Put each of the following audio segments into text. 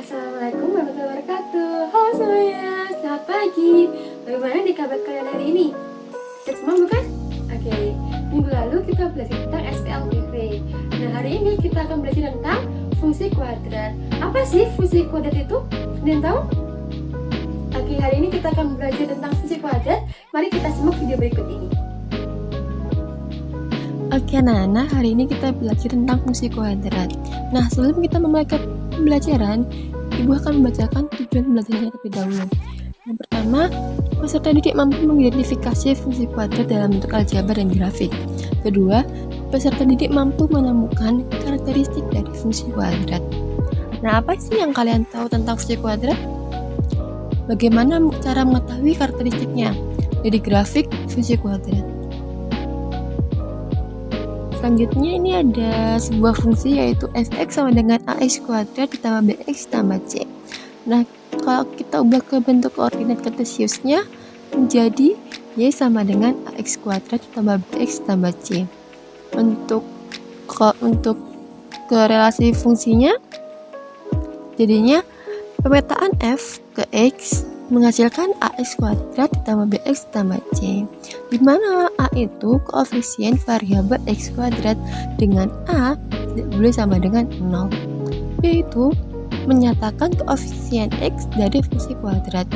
Assalamualaikum warahmatullahi wabarakatuh. Halo semuanya, selamat pagi. Bagaimana nih kabar kalian hari ini? Sehat semua bukan? Oke, minggu lalu kita belajar tentang SPLPP. Nah, hari ini kita akan belajar tentang fungsi kuadrat. Apa sih fungsi kuadrat itu? Ada yang tahu? Oke, hari ini kita akan belajar tentang fungsi kuadrat. Mari kita simak video berikut ini. Oke anak-anak, hari ini kita belajar tentang fungsi kuadrat. Nah, sebelum kita memulai pembelajaran, Ibu akan membacakan tujuan belajarnya terlebih dahulu. Yang pertama, peserta didik mampu mengidentifikasi fungsi kuadrat dalam bentuk aljabar dan grafik. Kedua, peserta didik mampu menemukan karakteristik dari fungsi kuadrat. Nah, apa sih yang kalian tahu tentang fungsi kuadrat? Bagaimana cara mengetahui karakteristiknya? Dari grafik fungsi kuadrat. Selanjutnya ini ada sebuah fungsi yaitu fx sama dengan ax kuadrat ditambah bx tambah c. Nah, kalau kita ubah ke bentuk koordinat kartesiusnya menjadi y sama dengan ax kuadrat ditambah bx tambah c. Untuk korelasi fungsinya jadinya pemetaan f ke x menghasilkan ax kuadrat ditambah bx tambah c, di mana a itu koefisien variabel x kuadrat dengan a tidak boleh sama dengan 0. B itu menyatakan koefisien x dari fungsi kuadrat,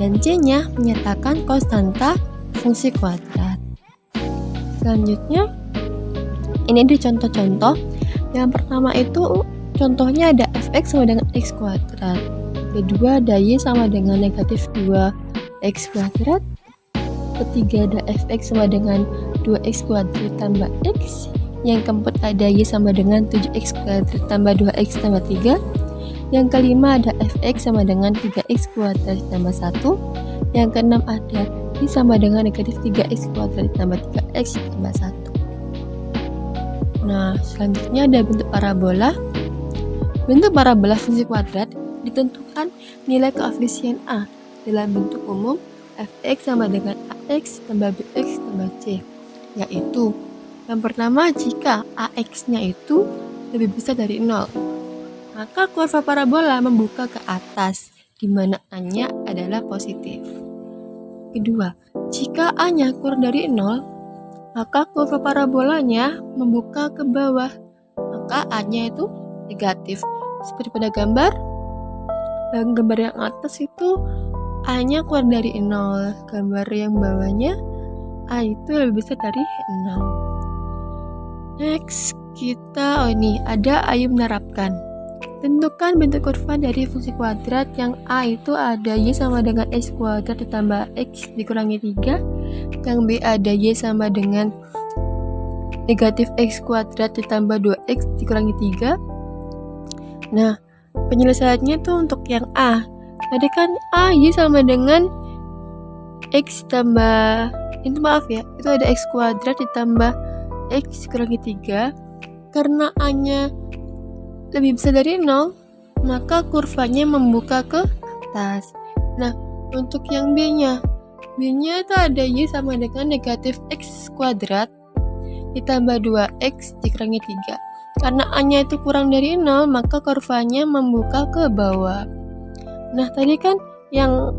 dan c-nya menyatakan konstanta fungsi kuadrat. Selanjutnya ini ada contoh-contoh. Yang pertama itu contohnya ada fx sama dengan x kuadrat. Kedua ada y sama dengan negatif 2x kuadrat. Ketiga ada fx sama dengan 2x kuadrat tambah x. Yang keempat ada y sama dengan 7x kuadrat tambah 2x tambah 3. Yang kelima ada fx sama dengan 3x kuadrat tambah 1. Yang keenam ada y sama dengan negatif 3x kuadrat tambah 3x tambah 1. Nah, selanjutnya ada bentuk parabola. Bentuk parabola fungsi kuadrat ditentukan nilai koefisien a dalam bentuk umum fx sama dengan ax tambah bx tambah c, yaitu yang pertama jika ax-nya itu lebih besar dari 0, maka kurva parabola membuka ke atas di mana a-nya adalah positif. Kedua, jika a-nya kurang dari 0, maka kurva parabolanya membuka ke bawah, maka a-nya itu negatif. Seperti pada gambar yang atas itu a-nya kurang dari 0, gambar yang bawahnya a itu lebih besar dari 0. Next kita ini ada ayo menerapkan. Tentukan bentuk kurva dari fungsi kuadrat yang a itu ada y sama dengan x kuadrat ditambah x dikurangi 3, yang b ada y sama dengan negatif x kuadrat ditambah 2x dikurangi 3. Nah, penyelesaiannya tuh untuk yang A. Tadi kan A y sama dengan x tambah itu ada x kuadrat ditambah x kurangi 3. Karena A-nya lebih besar dari 0, maka kurvanya membuka ke atas. Nah, untuk yang B-nya itu ada y sama dengan negatif x kuadrat ditambah 2x dikurangi 3. Karena a-nya itu kurang dari 0, maka kurvanya membuka ke bawah. Nah, tadi kan yang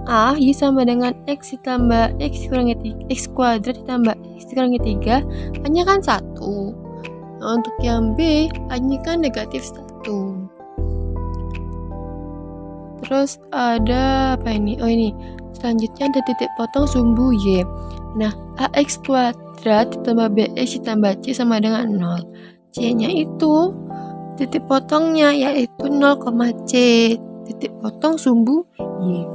a y sama dengan x ditambah x kurangi 3, x kuadrat ditambah x dikurangi 3, a-nya kan 1. Nah, untuk yang b, a-nya kan negatif 1. Terus ada apa ini? Oh, ini. Selanjutnya ada titik potong sumbu y. Nah, ax kuadrat ditambah bx ditambah c sama dengan 0. C-nya itu titik potongnya yaitu 0, c, titik potong sumbu y.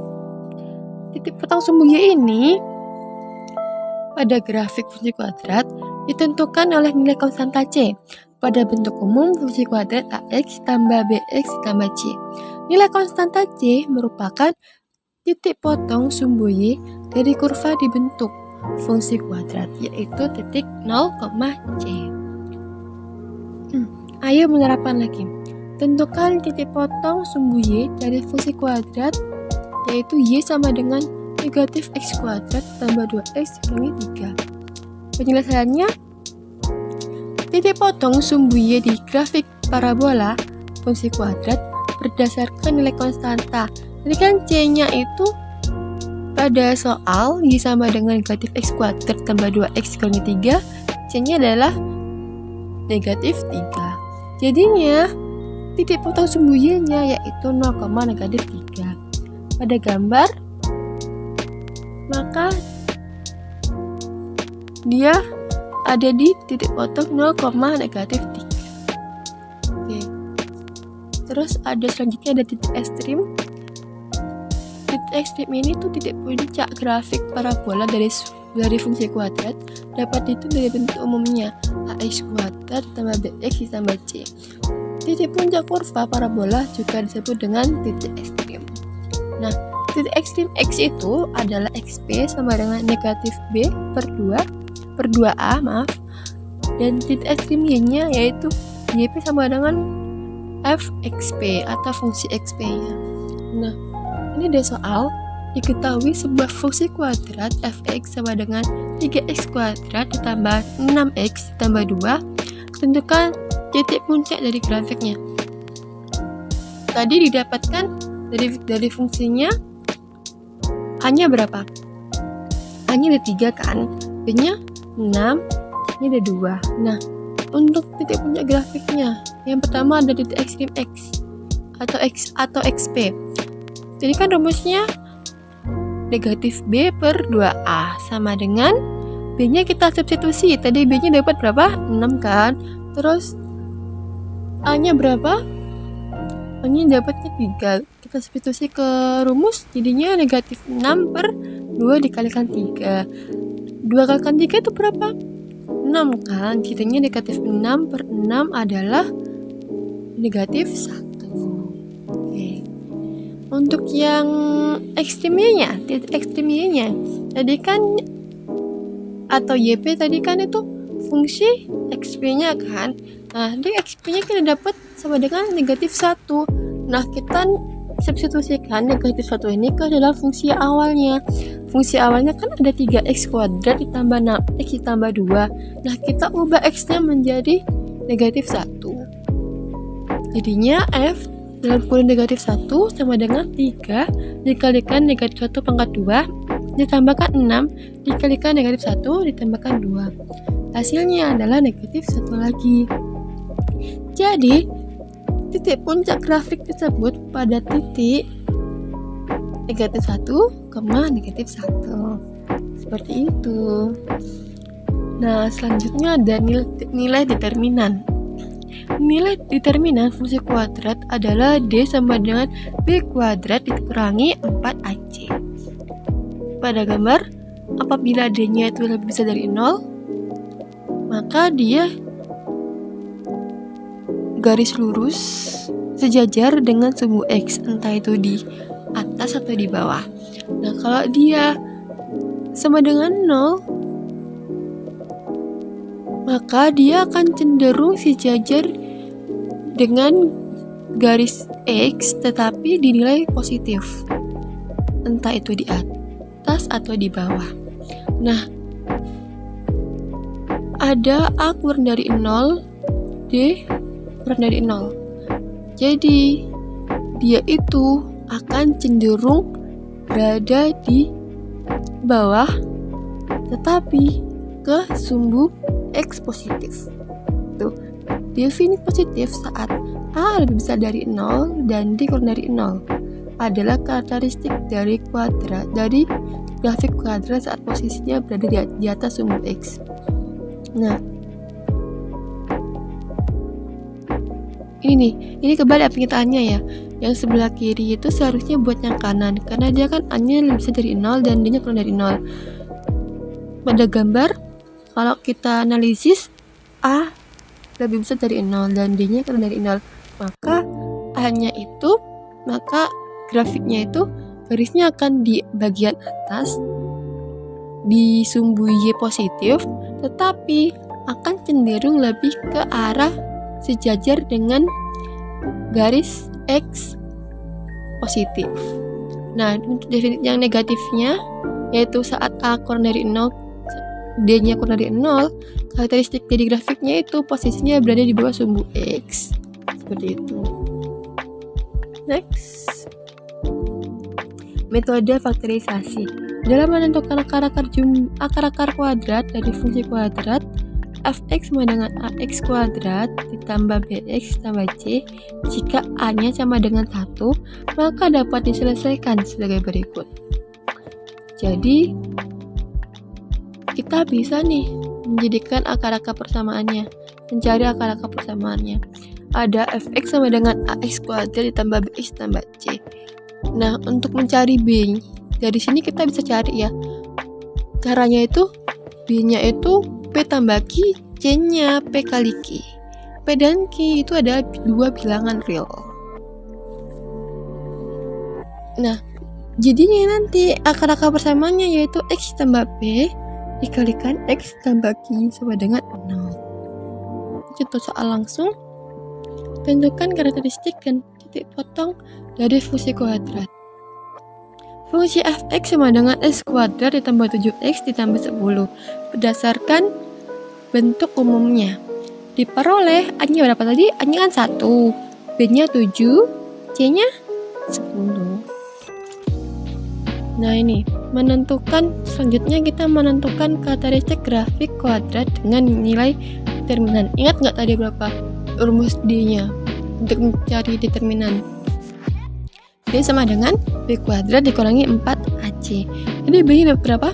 Titik potong sumbu y ini pada grafik fungsi kuadrat ditentukan oleh nilai konstanta c pada bentuk umum fungsi kuadrat ax tambah bx tambah c. Nilai konstanta c merupakan titik potong sumbu y dari kurva dibentuk fungsi kuadrat yaitu titik 0, c. Ayo menerapkan lagi. Tentukan titik potong sumbu y dari fungsi kuadrat yaitu y sama dengan negatif x kuadrat tambah 2x dikurangi 3. Penyelesaiannya, titik potong sumbu y di grafik parabola fungsi kuadrat berdasarkan nilai konstanta. Jadi kan C-nya itu pada soal Y sama dengan negatif X kuadrat tambah 2X kurangi 3, C-nya adalah negatif 3. Jadinya titik potong sumbu Y-nya yaitu 0, negatif 3. Pada gambar, maka dia ada di titik potong 0, negatif 3. Oke. Terus ada selanjutnya ada titik ekstrim. Titik ekstrim ini tuh titik puncak grafik parabola dari fungsi kuadrat, dapat dihitung dari bentuk umumnya ax kuadrat tambah bx ditambah c. Titik puncak kurva parabola juga disebut dengan titik ekstrim. Nah, titik ekstrim x itu adalah xp sama dengan negatif b per 2a, dan titik ekstrim y-nya yaitu yp sama dengan fxp atau fungsi xp-nya. Nah, ini ada soal, diketahui sebuah fungsi kuadrat fx sama dengan 3x kuadrat ditambah 6x ditambah 2. Tentukan titik puncak dari grafiknya. Tadi didapatkan dari fungsinya A-nya berapa? A-nya ada 3 kan, B-nya 6, C-nya ada 2. Nah, untuk titik puncak grafiknya, yang pertama ada titik ekstrim x atau xp. Jadi kan rumusnya negatif b per 2a sama dengan b-nya kita substitusi. Tadi b-nya dapat berapa? 6 kan. Terus a-nya berapa? A-nya dapatnya 3. Kita substitusi ke rumus, jadinya negatif 6 per 2 dikalikan 3. 2 kalikan 3 itu berapa? 6 kan. Jadinya negatif 6 per 6 adalah negatif 1. Oke. Untuk yang ekstrimnya, titik ekstrimnya tadi kan atau YP tadi kan itu fungsi XP-nya kan. Nah, di XP-nya kita dapat sama dengan negatif 1. Nah, kita substitusikan negatif 1 ini ke dalam fungsi awalnya. Fungsi awalnya kan ada 3x kuadrat ditambah 6x ditambah 2. Nah, kita ubah x-nya menjadi negatif 1. Jadinya f dalam kurung negatif 1 sama dengan 3 dikalikan negatif 1 pangkat 2 ditambahkan 6 dikalikan negatif 1 ditambahkan 2. Hasilnya adalah negatif 1 lagi. Jadi, titik puncak grafik tersebut pada titik negatif 1, negatif 1. Seperti itu. Nah, selanjutnya ada nilai determinan. Nilai determinan fungsi kuadrat adalah D sama dengan B kuadrat dikurangi 4AC. Pada gambar, apabila D-nya itu lebih besar dari 0, maka dia garis lurus sejajar dengan sumbu X, entah itu di atas atau di bawah. Nah, kalau dia sama dengan 0, maka dia akan cenderung sejajar dengan garis X tetapi dinilai positif, entah itu di atas atau di bawah. Nah, ada A kurang dari 0, D kurang dari 0. Jadi, dia itu akan cenderung berada di bawah tetapi ke sumbu X positif. Tuh, definisi positif saat A lebih besar dari 0 dan D kurang dari 0 adalah karakteristik dari grafik kuadrat saat posisinya berada di atas sumbu X. Nah, ini kebalik penyataannya ya. Yang sebelah kiri itu seharusnya buat yang kanan karena dia kan A-nya lebih besar dari 0 dan D-nya kurang dari 0. Pada gambar, kalau kita analisis A lebih besar dari 0 dan D-nya kurang dari 0, maka grafiknya itu garisnya akan di bagian atas di sumbu Y positif, tetapi akan cenderung lebih ke arah sejajar dengan garis X positif. Nah, untuk definisi yang negatifnya yaitu saat A kurang dari 0, D-nya kurang dari 0, karakteristik dari grafiknya itu posisinya berada di bawah sumbu X. Seperti itu. Next, metode faktorisasi. Dalam menentukan akar kuadrat dari fungsi kuadrat, fx sama dengan ax kuadrat ditambah bx tambah c, jika a-nya sama dengan 1, maka dapat diselesaikan sebagai berikut. Jadi, kita bisa nih menjadikan akar-akar persamaannya, mencari akar-akar persamaannya. Ada fx sama dengan ax kuadrat ditambah bx tambah c. Nah, untuk mencari b, dari sini kita bisa cari ya. Caranya itu, b-nya itu p tambah q, c-nya p kali q. P dan q itu ada dua bilangan real. Nah, jadinya nanti akar-akar persamaannya yaitu x tambah p dikalikan x tambah q sama dengan 0. Contoh soal langsung. Tentukan karakteristik dan titik potong dari fungsi kuadrat. Fungsi fx sama dengan x kuadrat ditambah 7x ditambah 10 berdasarkan bentuk umumnya. Diperoleh a-nya berapa tadi? A-nya kan 1, b-nya 7, c-nya 10. Nah ini, selanjutnya kita menentukan karakteristik grafik kuadrat dengan nilai determinan. Ingat nggak tadi berapa rumus D-nya untuk mencari determinan? D sama dengan B kuadrat dikurangi 4AC. Jadi B-nya berapa?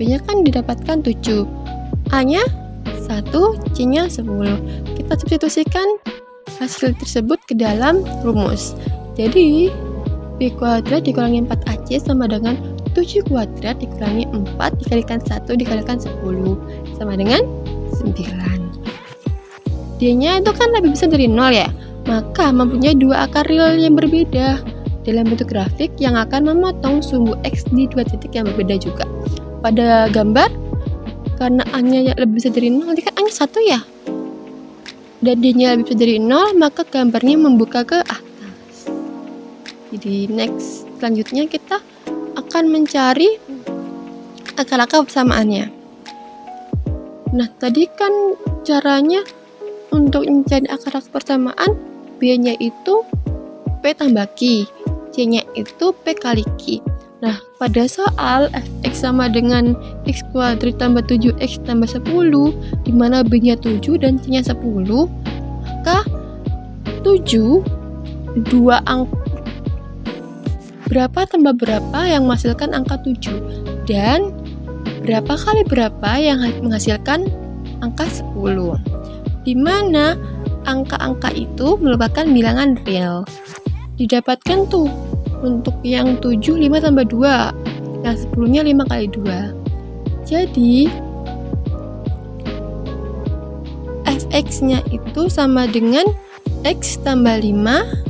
B-nya kan didapatkan 7, A-nya 1, C-nya 10. Kita substitusikan hasil tersebut ke dalam rumus. Jadi B kuadrat dikurangi 4AC sama dengan 7 kuadrat dikurangi 4 dikalikan 1 dikalikan 10 sama dengan 9. D-nya itu kan lebih besar dari 0 ya, maka mempunyai dua akar real yang berbeda dalam bentuk grafik yang akan memotong sumbu X di dua titik yang berbeda juga. Pada gambar, karena A-nya lebih besar dari 0, nanti kan A-nya 1 ya, dan D-nya lebih besar dari 0, maka gambarnya membuka ke atas. Jadi next, selanjutnya kita akan mencari akar-akar persamaannya. Nah, tadi kan caranya untuk mencari akar-akar persamaan, B-nya itu P tambah Q, C-nya itu P kali Q. Nah, pada soal fx sama dengan x kuadrat tambah 7x tambah 10, di mana B-nya 7 dan C-nya 10, maka 7, dua angka berapa tambah berapa yang menghasilkan angka 7, dan berapa kali berapa yang menghasilkan angka 10. Di mana angka-angka itu merupakan bilangan real. Didapatkan tuh untuk yang 7 5 tambah 2, yang 10-nya 5 kali 2. Jadi fx-nya itu sama dengan x tambah 5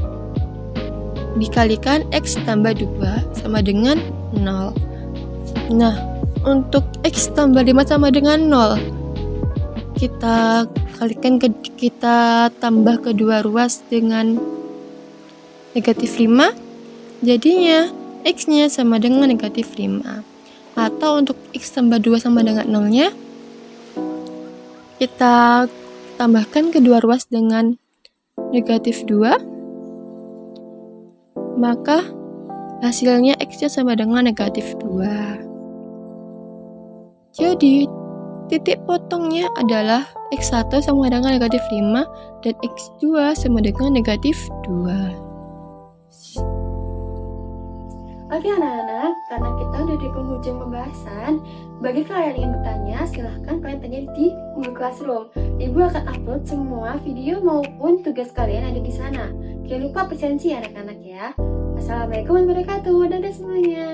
dikalikan x tambah 2 sama dengan 0. Nah, untuk x tambah 5 sama dengan 0, kita tambah kedua ruas dengan negatif 5, jadinya x-nya sama dengan negatif 5. Atau untuk x tambah 2 sama dengan 0-nya, kita tambahkan kedua ruas dengan negatif 2, maka hasilnya x-nya sama dengan negatif 2. Jadi titik potongnya adalah x1 sama dengan negatif 5 dan x2 sama dengan negatif 2. Oke anak-anak, karena kita udah di penghujung pembahasan, bagi kalian yang ingin bertanya, silahkan kalian tanya di Google Classroom. Ibu akan upload semua video maupun tugas kalian ada di sana. Jangan lupa presensi anak-anak ya. Assalamualaikum warahmatullahi wabarakatuh. Dadah semuanya.